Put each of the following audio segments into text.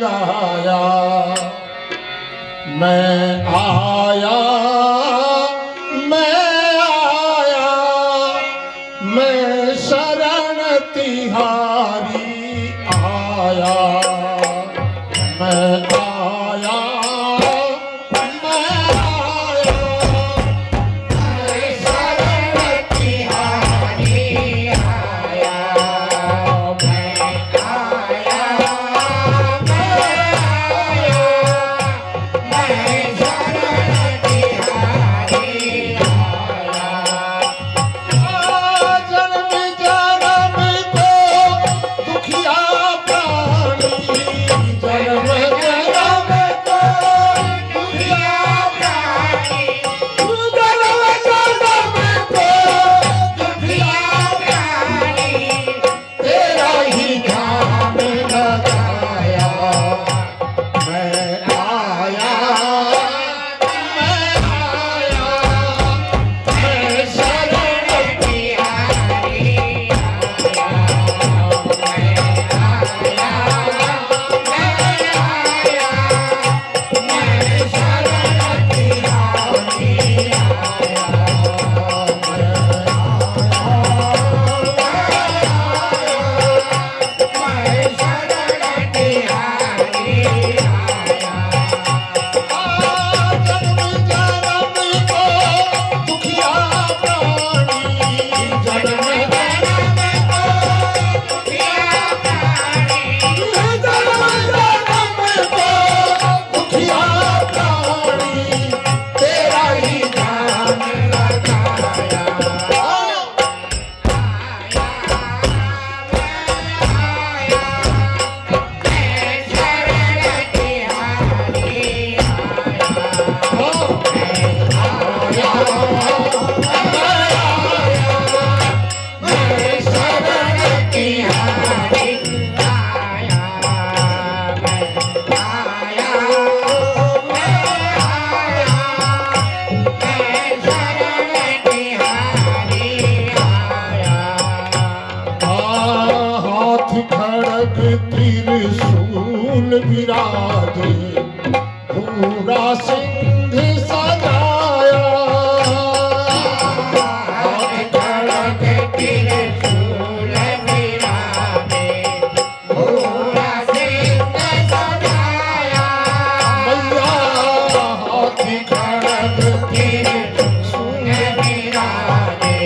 लगाया। मैं आया, मैं शरण तिहारी आया। मैं आया, मैं आया, मैं शरण तिहारी आया। मैं आया, मैं आया, मैं शरण तिहारी आया। जन्म जन्म को दुखिया प्राणी, जन्म जन्म को दुखिया प्राणी, जन्म जन्म को दुखिया प्राणी, तेरा ही ध्यान लगाया। मैं आया, मैं आया, मैं शरण तिहारी आया। मैं आया, मैं आया, मैं शरण तिहारी आया। मैं शरण तिहारी आया। जन्म जन्म को दुखिया प्राणी, जन्म जन्म को दुखिया प्राणी, जन्म जन्म को दुखिया प्राणी, तेरा ही ध्यान लगाया। हाथ खड़ग त्रिशूल विराजे, पूरा सिंह सजाया। हाथ खड़ग त्रिशूल विराजे, पूरा सिंह सजाया। मैया हाथ खड़ग त्रिशूल विराजे,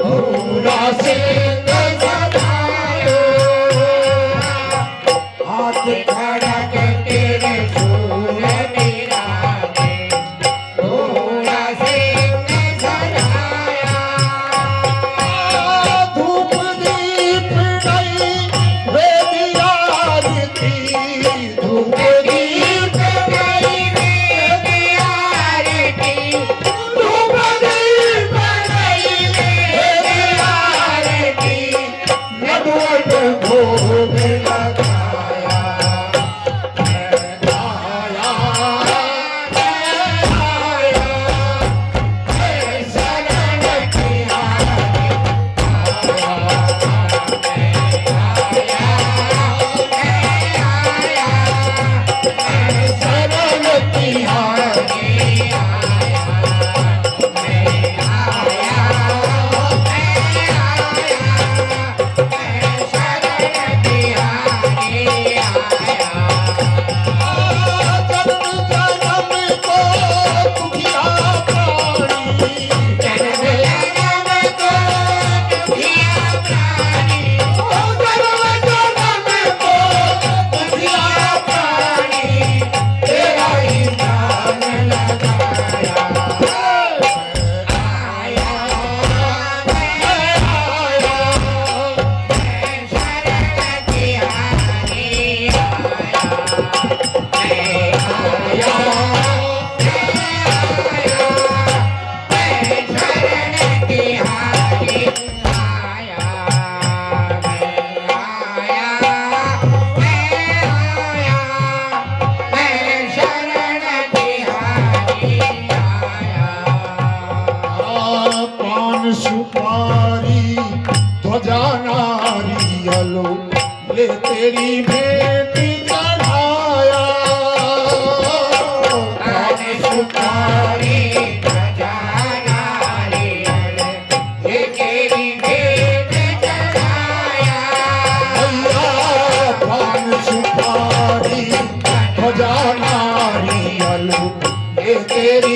पूरा सिंह सजाया। हाथ खड़ग त्रिशूल विराजे, तेरी